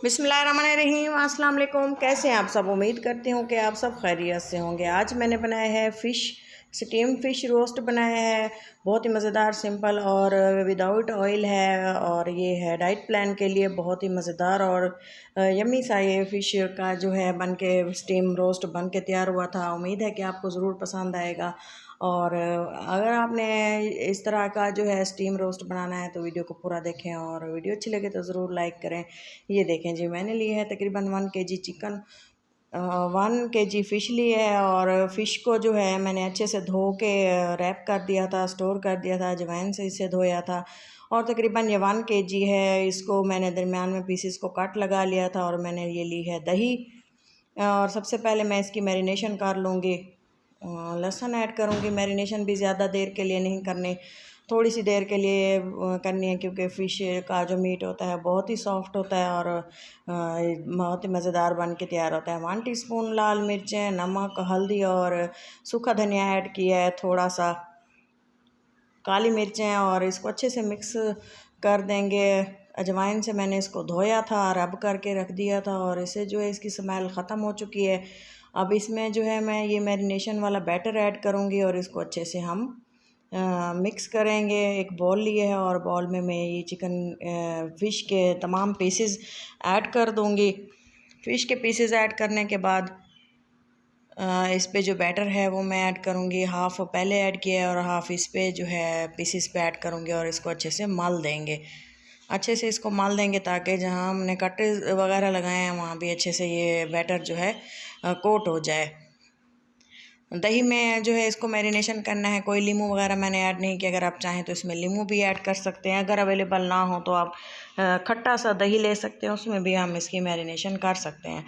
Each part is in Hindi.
बिस्मिल्लाहिर्रहमानिर्रहीम, अस्सलाम वालेकुम। कैसे हैं आप सब? उम्मीद करती हूँ कि आप सब खैरियत से होंगे। आज मैंने बनाया है स्टीम फ़िश रोस्ट बनाया है। बहुत ही मज़ेदार, सिंपल और विदाउट ऑयल है, और ये है डाइट प्लान के लिए बहुत ही मज़ेदार और यम्मी सा ये फ़िश का जो है बन के स्टीम रोस्ट बन के तैयार हुआ था। उम्मीद है कि आपको ज़रूर पसंद आएगा। और अगर आपने इस तरह का जो है स्टीम रोस्ट बनाना है तो वीडियो को पूरा देखें, और वीडियो अच्छी लगे तो ज़रूर लाइक करें। ये देखें जी, मैंने ली है तकरीबन 1 kg चिकन, 1 kg फ़िश ली है, और फ़िश को जो है मैंने अच्छे से धो के रैप कर दिया था, स्टोर कर दिया था, अजवाइन से इसे धोया था। और तकरीबन ये 1 kg है। इसको मैंने दरमियान में पीसेस को कट लगा लिया था, और मैंने ये ली है दही। और सबसे पहले मैं इसकी मैरिनेशन कर लूँगी। लहसुन ऐड करूँगी। मैरिनेशन भी ज़्यादा देर के लिए नहीं करनी, थोड़ी सी देर के लिए करनी है, क्योंकि फ़िश का जो मीट होता है बहुत ही सॉफ्ट होता है और बहुत ही मज़ेदार बन के तैयार होता है। 1 टीस्पून लाल मिर्चें, नमक, हल्दी और सूखा धनिया ऐड किया है, थोड़ा सा काली मिर्चें, और इसको अच्छे से मिक्स कर देंगे। अजवाइन से मैंने इसको धोया था, रब करके रख दिया था, और इससे जो है इसकी स्मेल ख़त्म हो चुकी है। अब इसमें जो है मैं ये मैरिनेशन वाला बैटर ऐड करूँगी, और इसको अच्छे से हम मिक्स करेंगे। एक बॉल लिए है, और बॉल में मैं ये चिकन फ़िश के तमाम पीसेस ऐड कर दूँगी। फ़िश के पीसेस ऐड करने के बाद इस पे जो बैटर है वो मैं ऐड करूँगी। हाफ़ पहले ऐड किया है और हाफ़ इस पे जो है पीसेस पे ऐड करूँगी, और इसको अच्छे से मल देंगे। अच्छे से इसको मल देंगे ताकि जहाँ हमने कट वगैरह लगाए हैं वहाँ भी अच्छे से ये बैटर जो है कोट हो जाए। दही में जो है इसको मैरिनेशन करना है। कोई लीमू वगैरह मैंने ऐड नहीं किया। अगर आप चाहें तो इसमें लीमू भी ऐड कर सकते हैं। अगर अवेलेबल ना हो तो आप खट्टा सा दही ले सकते हैं, उसमें भी हम इसकी मैरिनेशन कर सकते हैं।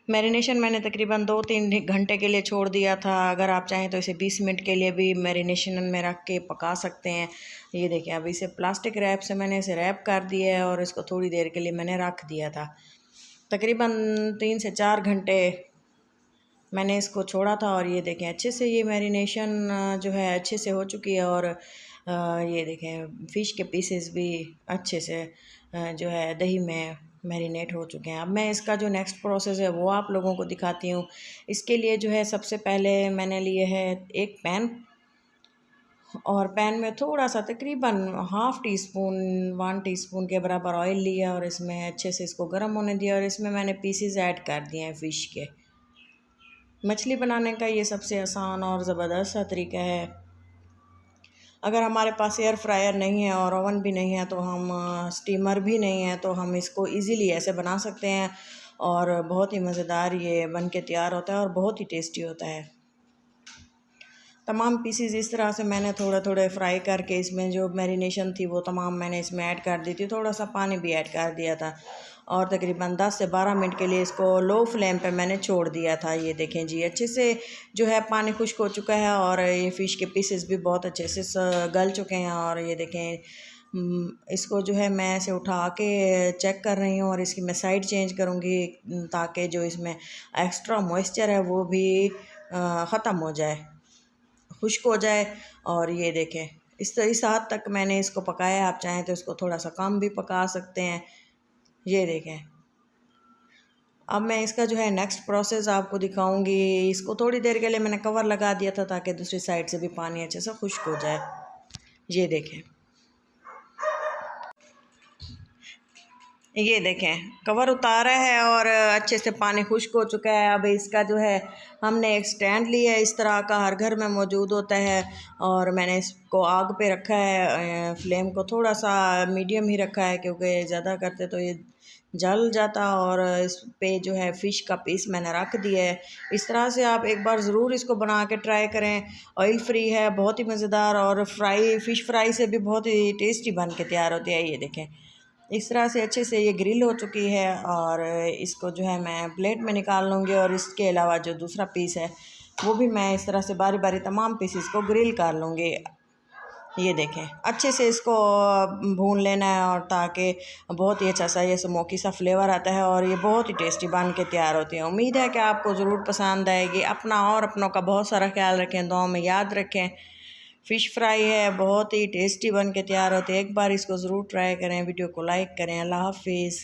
मैरिनेशन मैंने तकरीबन 2-3 घंटे के लिए छोड़ दिया था। अगर आप चाहें तो इसे 20 मिनट के लिए भी मैरिनेशन में रख के पका सकते हैं। ये देखिए, अब इसे प्लास्टिक रैप से मैंने इसे रैप कर दिया है, और इसको थोड़ी देर के लिए मैंने रख दिया था। तकरीबन 3 से 4 घंटे मैंने इसको छोड़ा था, और ये देखें अच्छे से ये मैरिनेशन जो है अच्छे से हो चुकी है। और ये देखें फ़िश के पीसेस भी अच्छे से जो है दही में मैरिनेट हो चुके हैं। अब मैं इसका जो नेक्स्ट प्रोसेस है वो आप लोगों को दिखाती हूँ। इसके लिए जो है सबसे पहले मैंने लिए है एक पैन, और पैन में थोड़ा सा तकरीबन 1/2 टीस्पून 1 टीस्पून के बराबर ऑयल लिया, और इसमें अच्छे से इसको गर्म होने दिया, और इसमें मैंने पीसेस ऐड कर दिए हैं फ़िश के। मछली बनाने का ये सबसे आसान और ज़बरदस्त सा तरीका है। अगर हमारे पास एयर फ्रायर नहीं है और ओवन भी नहीं है तो हम स्टीमर भी नहीं है तो हम इसको इजीली ऐसे बना सकते हैं, और बहुत ही मज़ेदार ये बन के तैयार होता है और बहुत ही टेस्टी होता है। तमाम पीसेस इस तरह से मैंने थोड़े थोड़े फ्राई करके इसमें जो मैरिनेशन थी वो तमाम मैंने इसमें ऐड कर दी थी। थोड़ा सा पानी भी ऐड कर दिया था, और तकरीबन 10 से 12 मिनट के लिए इसको लो फ्लेम पे मैंने छोड़ दिया था। ये देखें जी, अच्छे से जो है पानी खुश्क हो चुका है, और ये फ़िश के पीसेस भी बहुत अच्छे से गल चुके हैं। और ये देखें इसको जो है मैं ऐसे उठा के चेक कर रही हूँ, और इसकी मैं साइड चेंज करूँगी ताकि जो इसमें एक्स्ट्रा मॉइस्चर है वो भी ख़त्म हो जाए, खुश्क हो जाए। और ये देखें इस हद तक मैंने इसको पकाया। आप चाहें तो इसको थोड़ा सा कम भी पका सकते हैं। ये देखें, अब मैं इसका जो है नेक्स्ट प्रोसेस आपको दिखाऊंगी। इसको थोड़ी देर के लिए मैंने कवर लगा दिया था ताकि दूसरी साइड से भी पानी अच्छे से खुश्क हो जाए। ये देखें, ये देखें कवर उतारा है और अच्छे से पानी खुश्क हो चुका है। अब इसका जो है हमने एक स्टैंड लिया है, इस तरह का हर घर में मौजूद होता है, और मैंने इसको आग पे रखा है। फ्लेम को थोड़ा सा मीडियम ही रखा है, क्योंकि ज़्यादा करते तो ये जल जाता। और इस पे जो है फ़िश का पीस मैंने रख दिया है। इस तरह से आप एक बार ज़रूर इसको बना के ट्राई करें। ऑयल फ्री है, बहुत ही मज़ेदार, और फ़िश फ्राई से भी बहुत ही टेस्टी बन के तैयार होती है। ये देखें इस तरह से अच्छे से ये ग्रिल हो चुकी है, और इसको जो है मैं प्लेट में निकाल लूँगी। और इसके अलावा जो दूसरा पीस है वो भी मैं इस तरह से बारी बारी तमाम पीसेस को ग्रिल कर लूँगी। ये देखें अच्छे से इसको भून लेना है, और ताकि बहुत ही अच्छा सा ये स्मोकी सा फ्लेवर आता है, और ये बहुत ही टेस्टी बन के तैयार होती है। उम्मीद है कि आपको ज़रूर पसंद आएगी। अपना और अपनों का बहुत सारा ख्याल रखें, दुआओं में याद रखें। फ़िश फ्राई है, बहुत ही टेस्टी बन के तैयार होती है। एक बार इसको ज़रूर ट्राई करें। वीडियो को लाइक करें। अल्लाह हाफिज़।